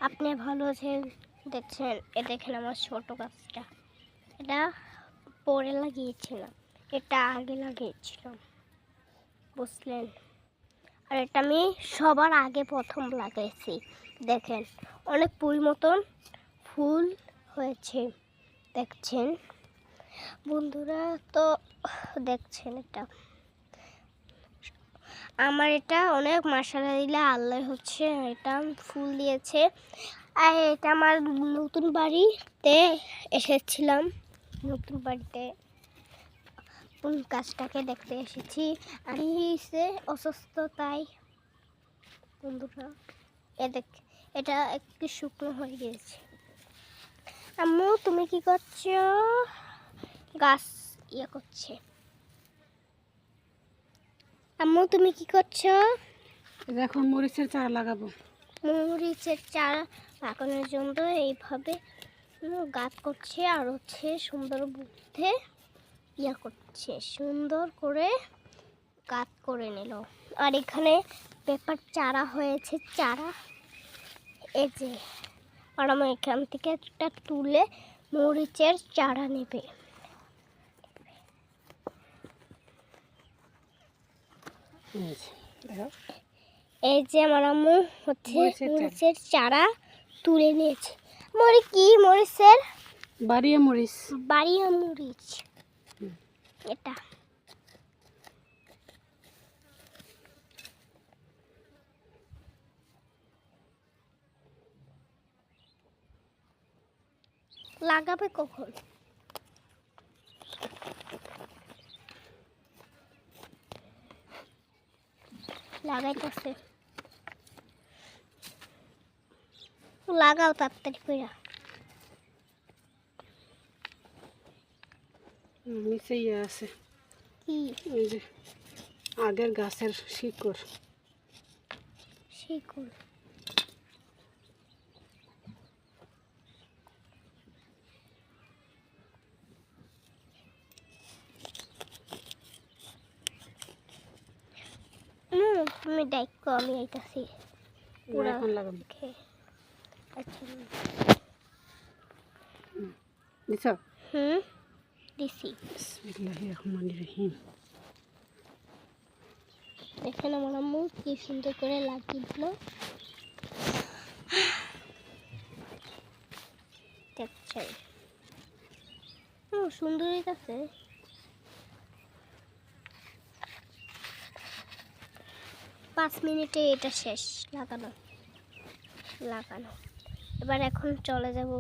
আপনি ভালো আছেন? দেখছেন, এ দেখেন আমার ছোট গাছটা। এটা পরে লাগিয়েছিলাম, এটা আগে লাগিয়েছিলাম, বুঝলেন? আর এটা আমি সবার আগে প্রথম লাগাইছি। দেখেন অনেক মতন ফুল হয়েছে, দেখছেন বন্ধুরা? তো দেখছেন এটা আমার এটা অনেক মাশাআল্লাহ দিলে আল্লাহ হচ্ছে এটা ফুল দিয়েছে। আর এটা আমার নতুন বাড়িতে এসেছিলাম, নতুন বাড়িতে গাছটাকে দেখতে এসেছি। আমি হয়েছে অসুস্থ, তাই বন্ধুরা এটা একটু শুকনো হয়ে গেছে। আম্মু তুমি কি করছো? গাছ ইয়ে করছে। আম্মু তুমি কি করছো? এখন মরিচের চারা লাগাবো। মরিচের চারা লাগানোর জন্য এইভাবে গাছ করছে আর হচ্ছে সুন্দর বুদ্ধে ইয়া করছে, সুন্দর করে গাছ করে নিল। আর এখানে পেপার চারা হয়েছে, চারা এই যে। আর আমার এখান থেকে একটা তুলে মরিচের চারা নেবে। এই যে আমার আম্মু হচ্ছে মরিচের চারা তুলে নিয়েছে। কি মরিচের? বাড়িয়া মরিচ। বাড়িয়া মরিচ এটা। লাগাবে কখন? লাগাইতেছে, লাগাও তাড়াতাড়ি করে। নিচে আছে কি? এই যে আগের গাছের শিকড়। শিকড়? তুমি দেখো, আমি আইতাছি। পুরা এখন লাগাবো। আচ্ছা দিছো? দিছি। বিসমিল্লাহির রহমানির রহিম। দেখেন আমার আম্মু কি সুন্দর করে লাগিয়ে দিল। দেখছেন সুন্দরই আছে। পাঁচ মিনিটে এটা শেষ লাগানো। এবার এখন চলে যাব।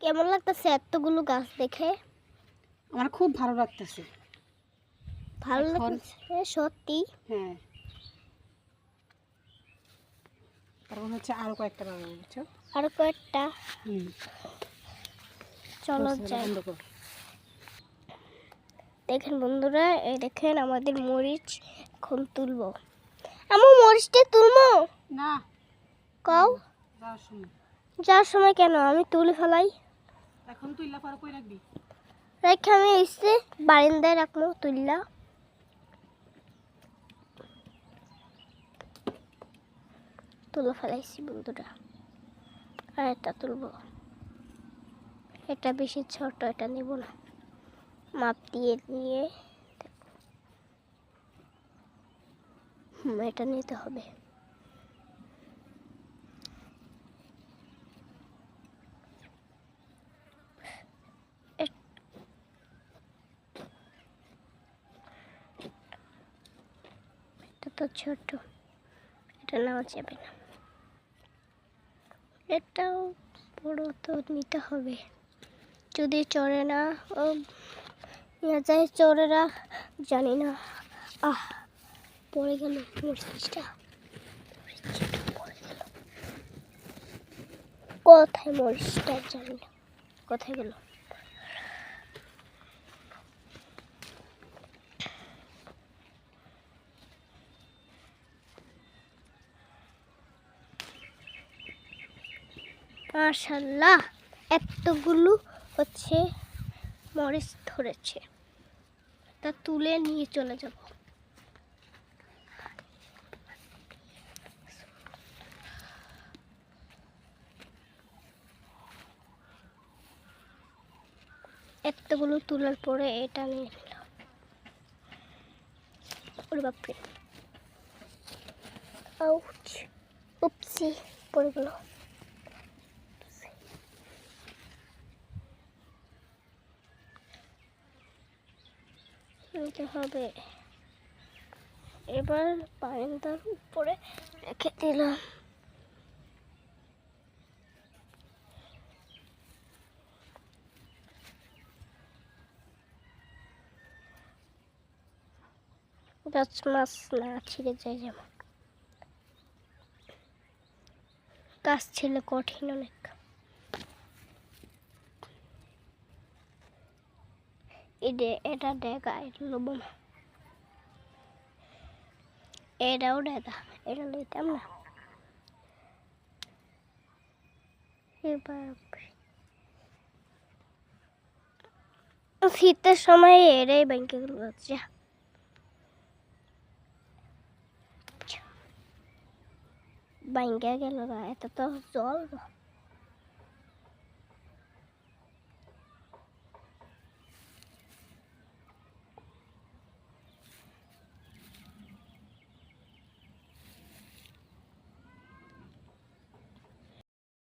কেমন লাগতেছে এতগুলো গাছ দেখে? আমার খুব ভালো লাগতেছে। ভালো লাগতেছে সত্যি। হ্যাঁ, কারণ হচ্ছে আরো কয়েকটা লাগাবো, বুঝছো? আরো কয়েকটা। চলো যাই। দেখেন বন্ধুরা, এই দেখেন আমাদের মরিচ এখন তুলবো। আমি মরিচটা তুলবো না, কও যাওয়ার সময়। কেন? আমি তুলে ফেলাই। এখন তুইলা পরে কই রাখবি? রেখে আমি এসে বারান্দায় রাখবো তুললা। তুলে ফেলাইছি বন্ধুরা। আর এটা তুলবো, এটা বেশি ছোট, এটা নেব না। মাপ দিয়ে নিয়ে এটা নিতে হবে। এটা তো ছোট, এটা নেওয়া যাবে না। এটাও বড় তো নিতে হবে, যদি চড়ে না নিয়ে যায়। চড়ে না জানি না। পড়ে গেল মরিচটা। কোথায় মরিচটা জানি না, কোথায় গেল? মাশাআল্লাহ এতগুলো হচ্ছে মরিচ ধরেছে। তা তুলে নিয়ে চলে যাব। এতগুলো তোলার পরে এটা নিয়ে নিল। ওরে বাপরে, আউচ, উপসি, পড়ে গেল। নিতে হবে। এবার বারান্দার উপরে রেখে দিলাম। গাছ মাছ না ছিঁড়ে যায়, যেমন গাছ ছিল কঠিন অনেক। এটা ডেগা, এটা লোবো না, এটাও ডেগা, এটা লইতাম না। এবার শীতের সময় এরাই ব্যাংকে গুলো যাচ্ছে। ব্যাংকে গেল, এত তো জল।